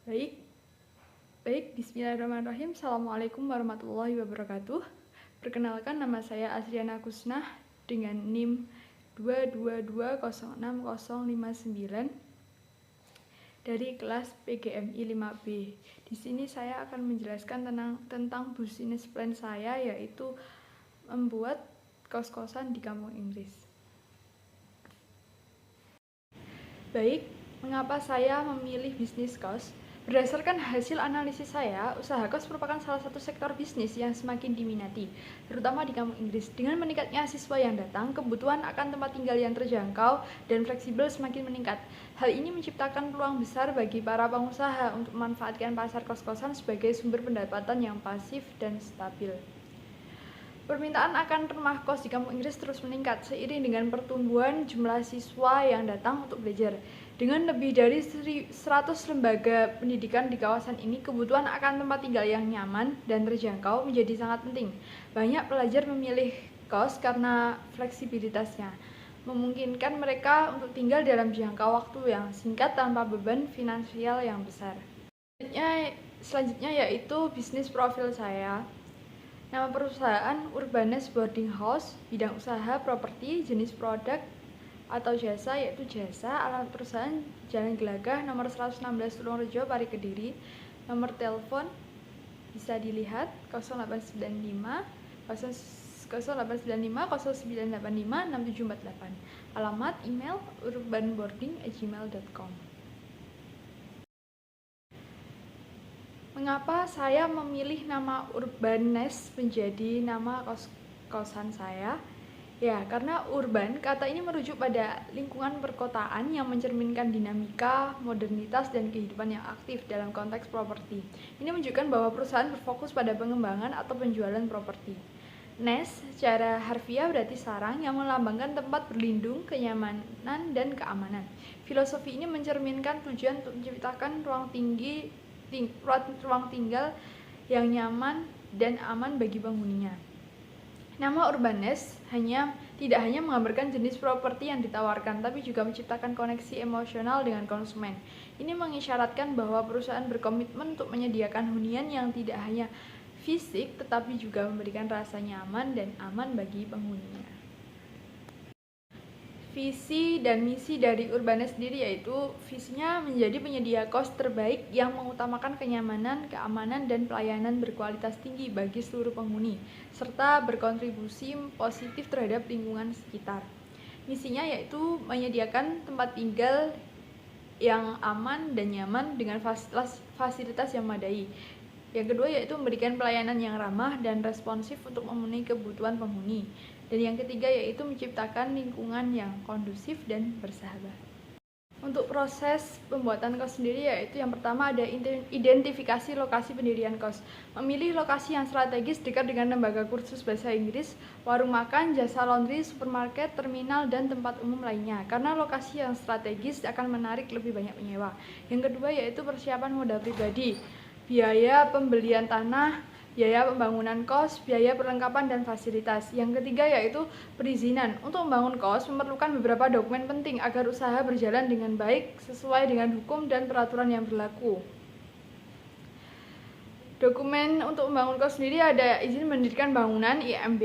Baik, Bismillahirrahmanirrahim. Assalamualaikum warahmatullahi wabarakatuh. Perkenalkan, nama saya Azriana Kusnah dengan NIM 222060059 dari kelas PGMI 5B. Di sini saya akan menjelaskan tentang business plan saya, yaitu membuat kos-kosan di kampung Inggris. Baik, mengapa saya memilih bisnis kos? Berdasarkan hasil analisis saya, usaha kos merupakan salah satu sektor bisnis yang semakin diminati, terutama di kampung Inggris. Dengan meningkatnya siswa yang datang, kebutuhan akan tempat tinggal yang terjangkau dan fleksibel semakin meningkat. Hal ini menciptakan peluang besar bagi para pengusaha untuk memanfaatkan pasar kos-kosan sebagai sumber pendapatan yang pasif dan stabil. Permintaan akan rumah kos di kampung Inggris terus meningkat seiring dengan pertumbuhan jumlah siswa yang datang untuk belajar. Dengan lebih dari 100 lembaga pendidikan di kawasan ini, kebutuhan akan tempat tinggal yang nyaman dan terjangkau menjadi sangat penting. Banyak pelajar memilih kos karena fleksibilitasnya, memungkinkan mereka untuk tinggal dalam jangka waktu yang singkat tanpa beban finansial yang besar. Selanjutnya yaitu bisnis profil saya. Nama perusahaan Urbanes Boarding House, bidang usaha properti, jenis produk atau jasa yaitu jasa. Alamat perusahaan Jalan Gelagah nomor 116 Tulungrejo, Pari, Kediri. Nomor telepon bisa dilihat 0895 0985 6748. Alamat email urbanboarding@gmail.com. Mengapa saya memilih nama Urbanes menjadi nama kos-kosan saya? Ya, karena urban, kata ini merujuk pada lingkungan perkotaan yang mencerminkan dinamika, modernitas, dan kehidupan yang aktif dalam konteks properti. Ini menunjukkan bahwa perusahaan berfokus pada pengembangan atau penjualan properti. Nest secara harfiah berarti sarang yang melambangkan tempat berlindung, kenyamanan, dan keamanan. Filosofi ini mencerminkan tujuan untuk menciptakan ruang tinggal yang nyaman dan aman bagi penghuninya. Nama Urbanes tidak hanya menggambarkan jenis properti yang ditawarkan, tapi juga menciptakan koneksi emosional dengan konsumen. Ini mengisyaratkan bahwa perusahaan berkomitmen untuk menyediakan hunian yang tidak hanya fisik, tetapi juga memberikan rasa nyaman dan aman bagi penghuninya. Visi dan misi dari Urbanes sendiri yaitu visinya menjadi penyedia kos terbaik yang mengutamakan kenyamanan, keamanan, dan pelayanan berkualitas tinggi bagi seluruh penghuni, serta berkontribusi positif terhadap lingkungan sekitar. Misinya yaitu menyediakan tempat tinggal yang aman dan nyaman dengan fasilitas yang memadai. Yang kedua yaitu memberikan pelayanan yang ramah dan responsif untuk memenuhi kebutuhan penghuni. Dan yang ketiga yaitu menciptakan lingkungan yang kondusif dan bersahabat. Untuk proses pembuatan kos sendiri yaitu yang pertama ada identifikasi lokasi pendirian kos. Memilih lokasi yang strategis dekat dengan lembaga kursus bahasa Inggris, warung makan, jasa laundry, supermarket, terminal, dan tempat umum lainnya. Karena lokasi yang strategis akan menarik lebih banyak penyewa. Yang kedua yaitu persiapan modal pribadi, biaya pembelian tanah, biaya pembangunan kos, biaya perlengkapan dan fasilitas. Yang ketiga yaitu perizinan. Untuk membangun kos memerlukan beberapa dokumen penting agar usaha berjalan dengan baik sesuai dengan hukum dan peraturan yang berlaku. Dokumen untuk membangun kos sendiri ada izin mendirikan bangunan IMB,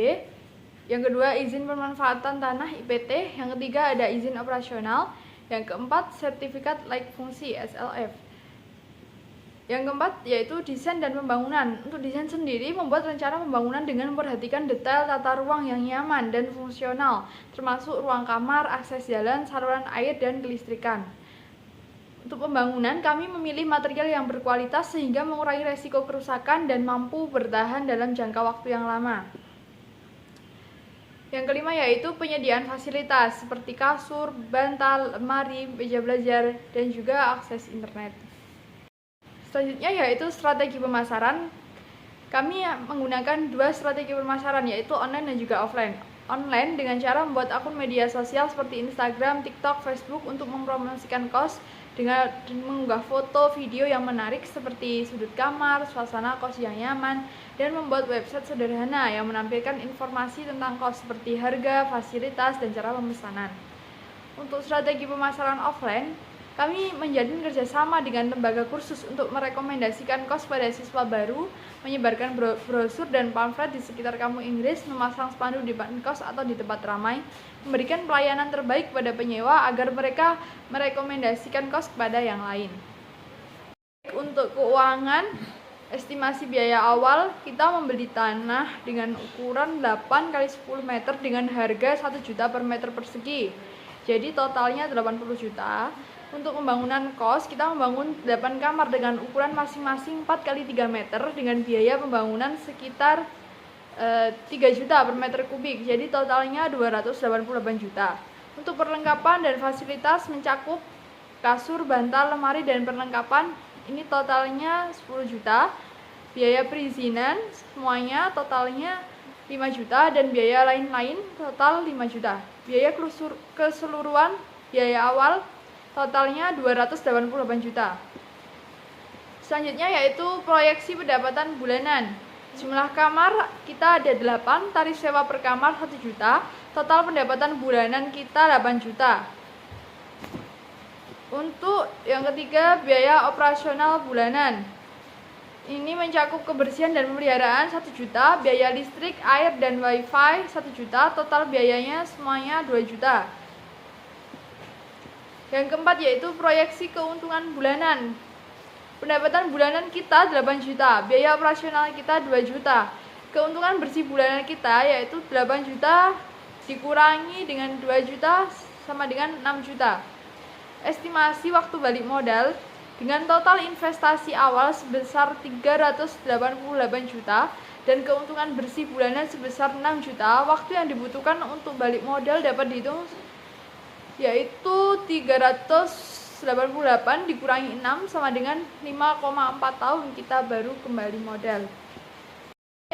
yang kedua izin pemanfaatan tanah IPT, yang ketiga ada izin operasional, yang keempat sertifikat layak fungsi SLF. Yang keempat yaitu desain dan pembangunan. Untuk desain sendiri membuat rencana pembangunan dengan memperhatikan detail tata ruang yang nyaman dan fungsional, termasuk ruang kamar, akses jalan, saluran air, dan kelistrikan. Untuk pembangunan kami memilih material yang berkualitas sehingga mengurangi resiko kerusakan dan mampu bertahan dalam jangka waktu yang lama. Yang kelima yaitu penyediaan fasilitas seperti kasur, bantal, lemari, meja belajar, dan juga akses internet. Selanjutnya yaitu strategi pemasaran. Kami menggunakan dua strategi pemasaran yaitu online dan juga offline. Online dengan cara membuat akun media sosial seperti Instagram, TikTok, Facebook untuk mempromosikan kos dengan mengunggah foto, video yang menarik seperti sudut kamar, suasana kos yang nyaman, dan membuat website sederhana yang menampilkan informasi tentang kos seperti harga, fasilitas, dan cara pemesanan. Untuk strategi pemasaran offline, Kami menjalin kerjasama dengan lembaga kursus untuk merekomendasikan kos pada siswa baru, menyebarkan brosur dan pamflet di sekitar kampung Inggris, memasang spanduk di depan kos atau di tempat ramai, memberikan pelayanan terbaik pada penyewa agar mereka merekomendasikan kos kepada yang lain. Untuk keuangan, estimasi biaya awal, kita membeli tanah dengan ukuran 8 x 10 meter dengan harga 1 juta per meter persegi. Jadi totalnya 80 juta. Untuk pembangunan kos, kita membangun 8 kamar dengan ukuran masing-masing 4 x 3 meter dengan biaya pembangunan sekitar 3 juta per meter kubik. Jadi totalnya 288 juta. Untuk perlengkapan dan fasilitas mencakup kasur, bantal, lemari, dan perlengkapan ini totalnya 10 juta. Biaya perizinan semuanya totalnya 5 juta dan biaya lain-lain total 5 juta. Biaya keseluruhan biaya awal totalnya 288 juta. Selanjutnya yaitu proyeksi pendapatan bulanan. Jumlah kamar kita ada 8, tarif sewa per kamar 1 juta, total pendapatan bulanan kita 8 juta. Untuk yang ketiga, biaya operasional bulanan. Ini mencakup kebersihan dan pemeliharaan 1 juta, biaya listrik, air, dan wifi 1 juta, total biayanya semuanya 2 juta. Yang keempat yaitu proyeksi keuntungan bulanan. Pendapatan bulanan kita 8 juta, biaya operasional kita 2 juta. Keuntungan bersih bulanan kita yaitu 8 juta dikurangi dengan 2 juta sama dengan 6 juta. Estimasi waktu balik modal dengan total investasi awal sebesar 388 juta dan keuntungan bersih bulanan sebesar 6 juta, waktu yang dibutuhkan untuk balik modal dapat dihitung yaitu 388 dikurangi 6 sama dengan 5,4 tahun kita baru kembali modal.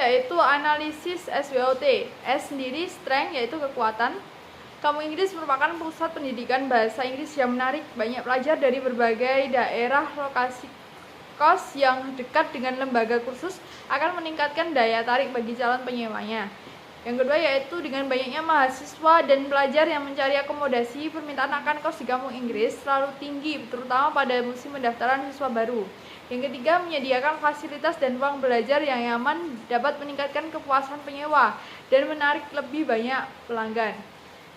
Yaitu analisis SWOT. S sendiri strength yaitu kekuatan. Kampung Inggris merupakan pusat pendidikan bahasa Inggris yang menarik banyak pelajar dari berbagai daerah. Lokasi kos yang dekat dengan lembaga kursus akan meningkatkan daya tarik bagi calon penyewanya. Yang kedua yaitu dengan banyaknya mahasiswa dan pelajar yang mencari akomodasi, permintaan akan kos di kampung Inggris selalu tinggi, terutama pada musim pendaftaran siswa baru. Yang ketiga, menyediakan fasilitas dan ruang belajar yang nyaman dapat meningkatkan kepuasan penyewa dan menarik lebih banyak pelanggan.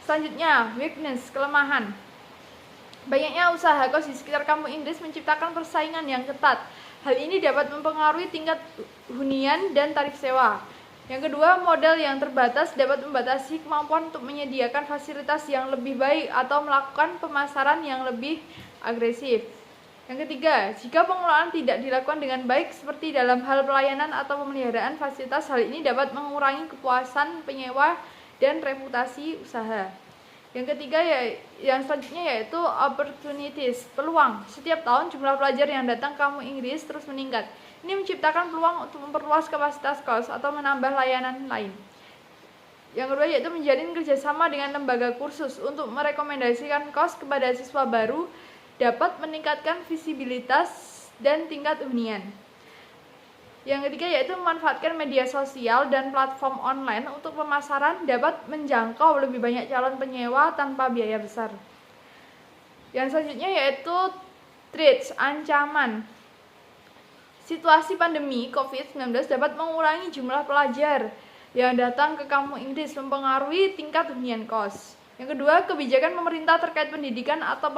Selanjutnya, weakness, kelemahan. Banyaknya usaha kos di sekitar kampung Inggris menciptakan persaingan yang ketat. Hal ini dapat mempengaruhi tingkat hunian dan tarif sewa. Yang kedua, modal yang terbatas dapat membatasi kemampuan untuk menyediakan fasilitas yang lebih baik atau melakukan pemasaran yang lebih agresif. Yang ketiga, jika pengelolaan tidak dilakukan dengan baik seperti dalam hal pelayanan atau pemeliharaan fasilitas, hal ini dapat mengurangi kepuasan penyewa dan reputasi usaha. Yang ketiga yang selanjutnya yaitu opportunities, peluang. Setiap tahun jumlah pelajar yang datang ke kampung Inggris terus meningkat. Ini menciptakan peluang untuk memperluas kapasitas kos atau menambah layanan lain. Yang kedua yaitu menjalin kerjasama dengan lembaga kursus untuk merekomendasikan kos kepada siswa baru dapat meningkatkan visibilitas dan tingkat hunian. Yang ketiga yaitu memanfaatkan media sosial dan platform online untuk pemasaran dapat menjangkau lebih banyak calon penyewa tanpa biaya besar. Yang selanjutnya yaitu threats, ancaman. Situasi pandemi COVID-19 dapat mengurangi jumlah pelajar yang datang ke kampung Inggris, mempengaruhi tingkat hunian kos. Yang kedua, kebijakan pemerintah terkait pendidikan atau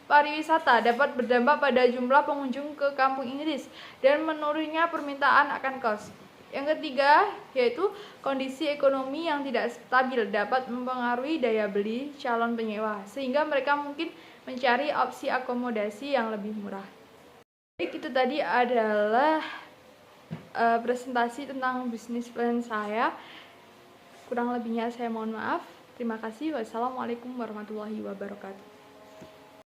pariwisata dapat berdampak pada jumlah pengunjung ke kampung Inggris dan menurunnya permintaan akan kos. Yang ketiga, yaitu kondisi ekonomi yang tidak stabil dapat mempengaruhi daya beli calon penyewa, sehingga mereka mungkin mencari opsi akomodasi yang lebih murah. Baik, itu tadi adalah presentasi tentang bisnis plan saya. Kurang lebihnya saya mohon maaf. Terima kasih. Wassalamualaikum warahmatullahi wabarakatuh.